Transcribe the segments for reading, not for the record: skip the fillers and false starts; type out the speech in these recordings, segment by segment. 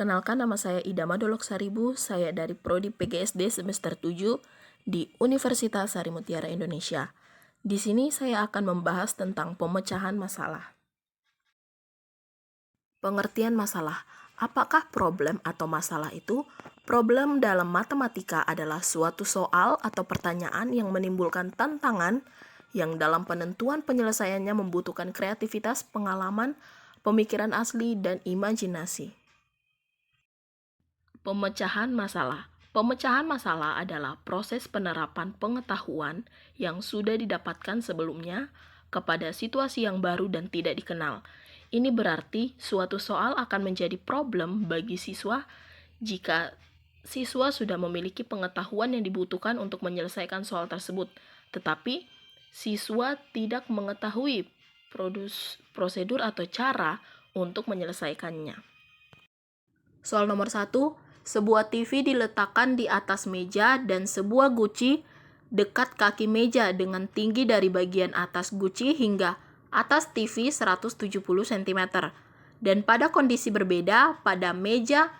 Perkenalkan, nama saya Ida Madolok Saribu, saya dari Prodi PGSD semester 7 di Universitas Sari Mutiara Indonesia. Di sini saya akan membahas tentang pemecahan masalah. Pengertian masalah. Apakah problem atau masalah itu? Problem dalam matematika adalah suatu soal atau pertanyaan yang menimbulkan tantangan yang dalam penentuan penyelesaiannya membutuhkan kreativitas, pengalaman, pemikiran asli, dan imajinasi. Pemecahan masalah. Pemecahan masalah adalah proses penerapan pengetahuan yang sudah didapatkan sebelumnya kepada situasi yang baru dan tidak dikenal. Ini berarti suatu soal akan menjadi problem bagi siswa jika siswa sudah memiliki pengetahuan yang dibutuhkan untuk menyelesaikan soal tersebut, tetapi siswa tidak mengetahui prosedur atau cara untuk menyelesaikannya. Soal nomor 1. Sebuah TV diletakkan di atas meja dan sebuah guci dekat kaki meja dengan tinggi dari bagian atas guci hingga atas TV 170 cm. Dan pada kondisi berbeda, pada meja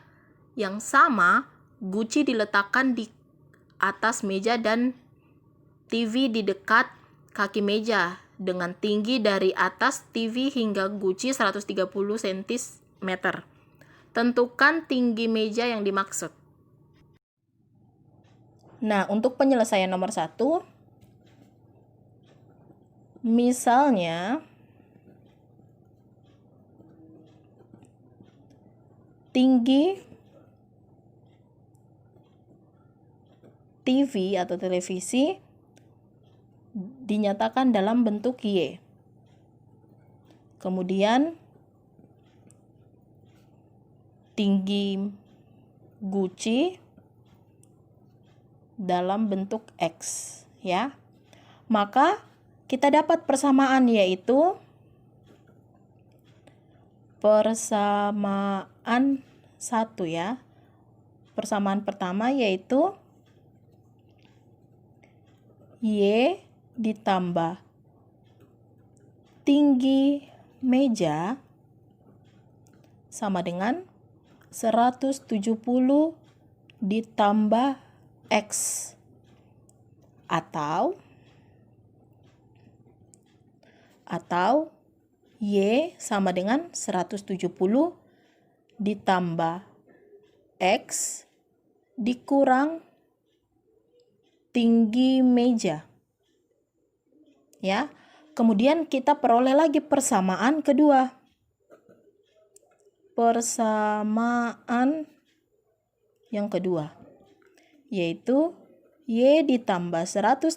yang sama, guci diletakkan di atas meja dan TV di dekat kaki meja dengan tinggi dari atas TV hingga guci 130 cm. Tentukan tinggi meja yang dimaksud. Nah, untuk penyelesaian nomor 1, misalnya tinggi TV atau televisi dinyatakan dalam bentuk Y. Kemudian tinggi guci dalam bentuk X, ya. Maka kita dapat persamaan, yaitu persamaan 1, ya. Persamaan pertama yaitu Y ditambah tinggi meja sama dengan 170 ditambah X, atau Y sama dengan 170 ditambah X dikurang tinggi meja, ya. Kemudian kita peroleh lagi persamaan kedua. Persamaan yang kedua yaitu Y ditambah 130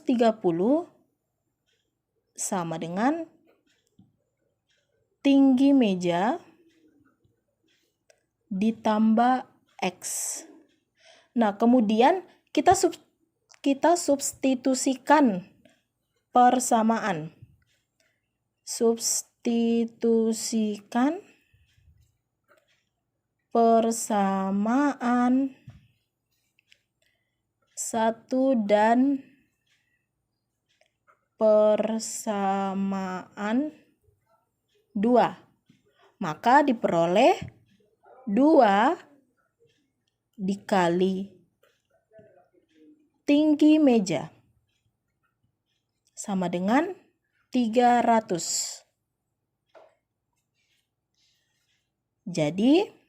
sama dengan tinggi meja ditambah X. Nah, kemudian kita substitusikan persamaan. Substitusikan persamaan 1 dan persamaan 2. Maka diperoleh 2 dikali tinggi meja sama dengan 300. Jadi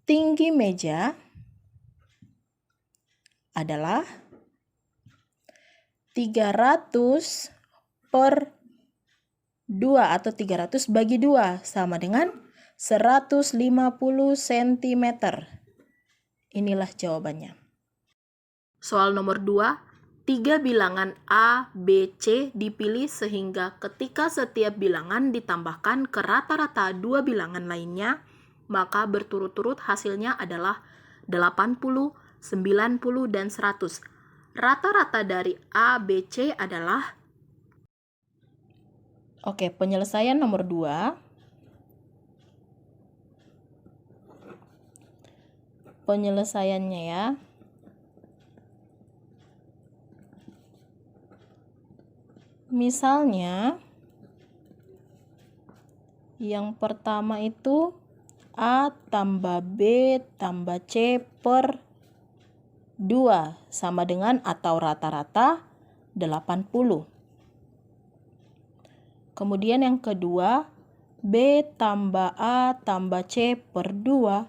tinggi meja adalah 300 per 2 atau 300 bagi 2 sama dengan 150 cm. Inilah jawabannya. Soal nomor 2, 3 bilangan A, B, C dipilih sehingga ketika setiap bilangan ditambahkan ke rata-rata 2 bilangan lainnya, maka berturut-turut hasilnya adalah 80, 90, dan 100. Rata-rata dari A, B, C adalah... Oke, penyelesaian nomor 2. Penyelesaiannya, ya. Misalnya Yang pertama itu A tambah B tambah C per 2 sama dengan atau rata-rata 80. Kemudian yang kedua, B tambah A tambah C per 2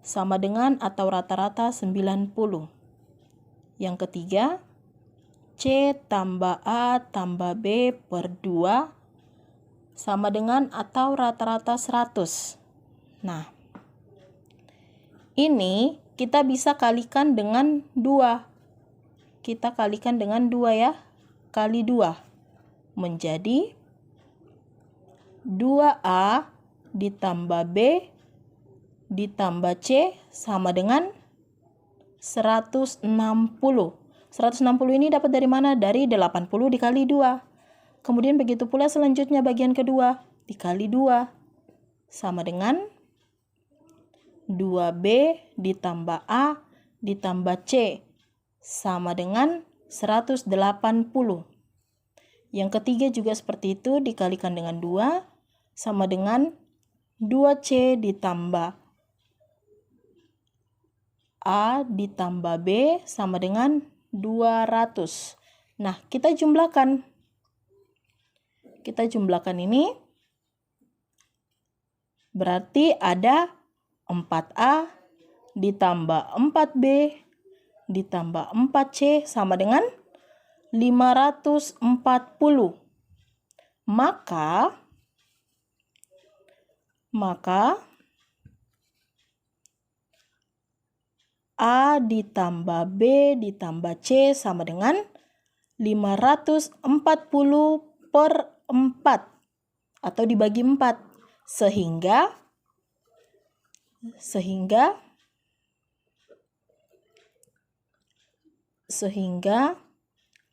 sama dengan atau rata-rata 90. Yang ketiga, C tambah A tambah B per 2 sama dengan atau rata-rata 100. Nah, ini kita bisa kalikan dengan 2. Kita kalikan dengan 2 ya. Kali 2 menjadi 2A ditambah B ditambah C sama dengan 160. 160 ini dapat dari mana? Dari 80 dikali 2. Kemudian begitu pula selanjutnya bagian kedua. Dikali 2 sama dengan 2B ditambah A ditambah C sama dengan 180. Yang ketiga juga seperti itu, dikalikan dengan 2 sama dengan 2C ditambah A ditambah B sama dengan 200. Nah, kita jumlahkan. Kita jumlahkan ini. Berarti ada 4A ditambah 4B ditambah 4C sama dengan 540. Maka A ditambah B ditambah C sama dengan 540 per 4 atau dibagi 4 sehingga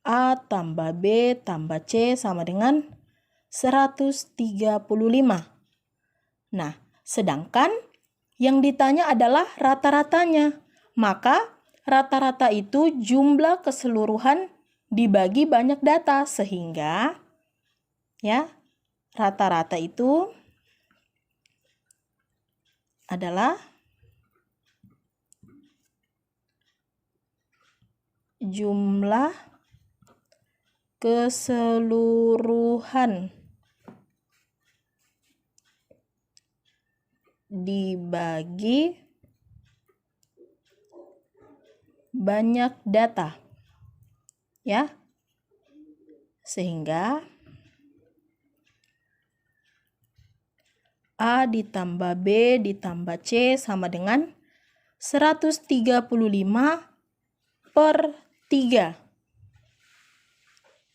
A tambah B tambah C sama dengan 135. Nah, sedangkan yang ditanya adalah rata-ratanya. Maka rata-rata itu jumlah keseluruhan dibagi banyak data sehingga ya rata-rata itu adalah jumlah keseluruhan dibagi banyak data. Ya. Sehingga A ditambah B ditambah C sama dengan 135 per 3.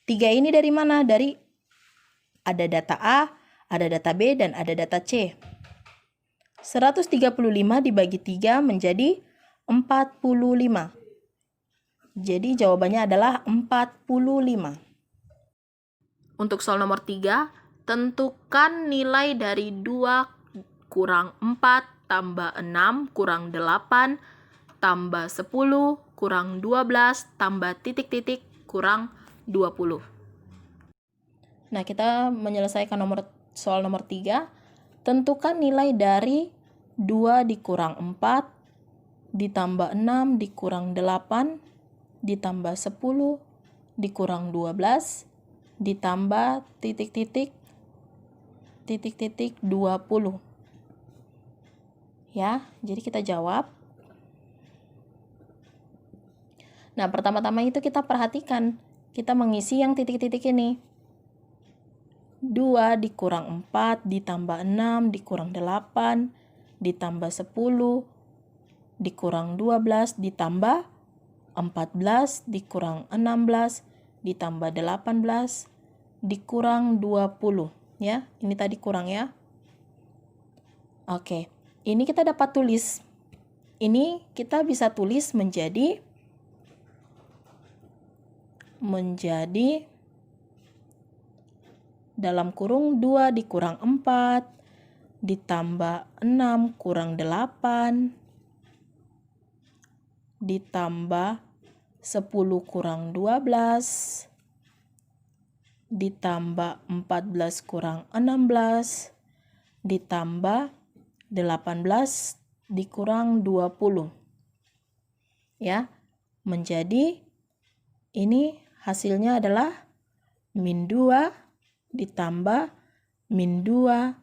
3 ini dari mana? Dari ada data A, ada data B, dan ada data C. 135 dibagi 3 menjadi 45. Jadi jawabannya adalah 45. Untuk soal nomor 3, tentukan nilai dari 2 kurang 4 tambah 6 kurang 8 tambah 10 kurang 12 tambah titik-titik kurang 20. Nah, kita menyelesaikan soal nomor 3. Tentukan nilai dari 2 dikurang 4 ditambah 6 dikurang 8 ditambah 10 dikurang 12 ditambah titik-titik 20. Ya, jadi kita jawab. Nah, pertama-tama itu kita perhatikan, kita mengisi yang titik-titik ini. 2 dikurang 4 ditambah 6 dikurang 8 ditambah 10 dikurang 12 ditambah 14 dikurang 16 ditambah 18 dikurang 20. Ya, ini tadi kurang ya. Oke, ini kita dapat tulis. Ini kita bisa tulis menjadi dalam kurung 2 dikurang 4 ditambah 6 kurang 8 ditambah 10 kurang 12 ditambah 14 kurang 16 ditambah 18 dikurang 20. Ya, menjadi ini hasilnya adalah min 2 ditambah min 2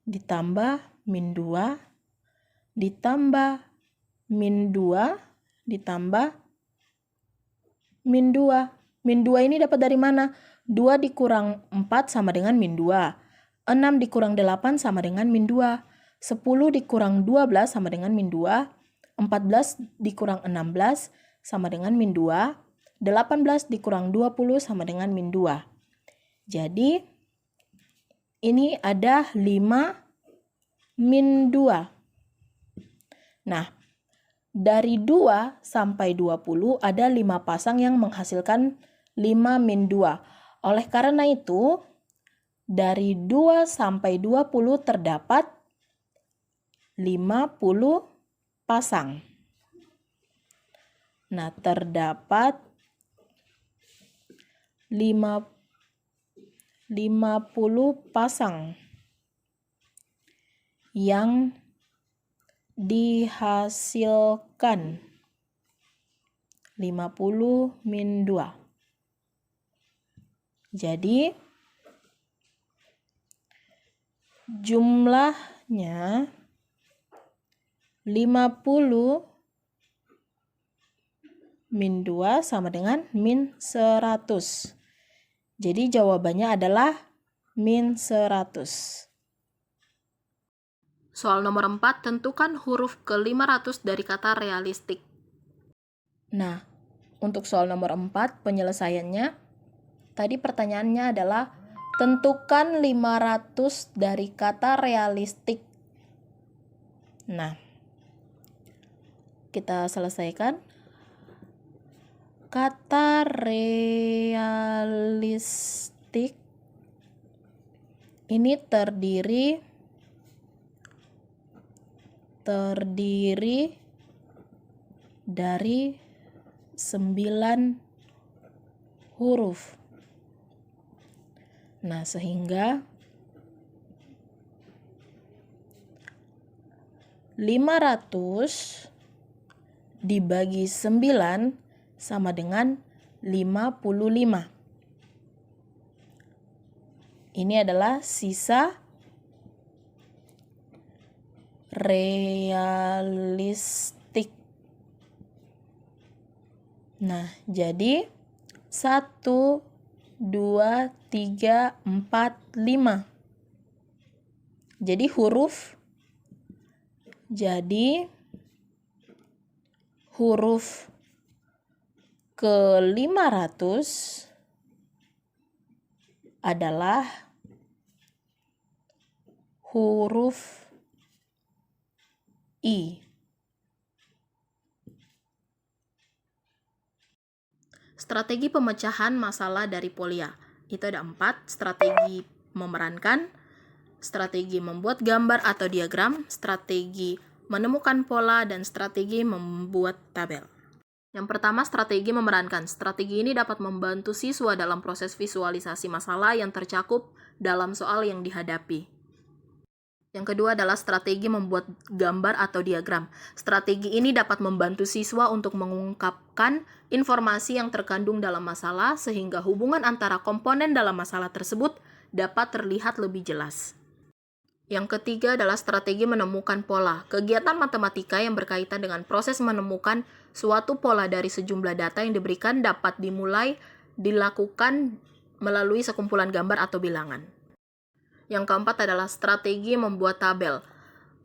ditambah min 2 ditambah min 2 ditambah min 2. Min 2 ini dapat dari mana? 2 dikurang 4 sama dengan min 2. 6 dikurang 8 sama dengan min 2. 10 dikurang 12 sama dengan min 2. 14 dikurang 16 sama dengan min 2. 18 dikurang 20 sama dengan min 2. Jadi, ini ada 5 min 2. Nah, dari 2 sampai 20 ada 5 pasang yang menghasilkan 5 min 2. Oleh karena itu, dari 2 sampai 20 terdapat 50 pasang. Nah, terdapat 50 pasang yang dihasilkan 50 min 2. Jadi, jumlahnya 50 min 2 sama dengan min 100. Jadi jawabannya adalah min 100. Soal nomor 4, tentukan huruf ke-500 dari kata realistik. Nah, untuk soal nomor 4, penyelesaiannya, tadi pertanyaannya adalah, tentukan 500 dari kata realistik. Nah, kita selesaikan. Kata realistik ini terdiri dari 9 huruf. Nah, sehingga 500 dibagi 9 sama dengan 55. Ini adalah sisa realistik. Nah, jadi 1, 2, 3, 4, 5. Jadi huruf ke-500 adalah huruf I. Strategi pemecahan masalah dari Polia. Itu ada 4, strategi memerankan, strategi membuat gambar atau diagram, strategi menemukan pola, dan strategi membuat tabel. Yang pertama, strategi memerankan. Strategi ini dapat membantu siswa dalam proses visualisasi masalah yang tercakup dalam soal yang dihadapi. Yang kedua adalah strategi membuat gambar atau diagram. Strategi ini dapat membantu siswa untuk mengungkapkan informasi yang terkandung dalam masalah sehingga hubungan antara komponen dalam masalah tersebut dapat terlihat lebih jelas. Yang ketiga adalah strategi menemukan pola. Kegiatan matematika yang berkaitan dengan proses menemukan suatu pola dari sejumlah data yang diberikan dapat dilakukan melalui sekumpulan gambar atau bilangan. Yang keempat adalah strategi membuat tabel.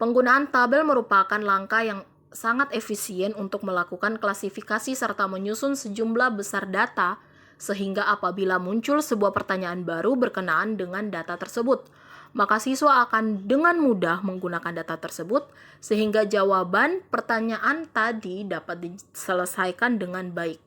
Penggunaan tabel merupakan langkah yang sangat efisien untuk melakukan klasifikasi serta menyusun sejumlah besar data, sehingga apabila muncul sebuah pertanyaan baru berkenaan dengan data tersebut, maka siswa akan dengan mudah menggunakan data tersebut, sehingga jawaban pertanyaan tadi dapat diselesaikan dengan baik.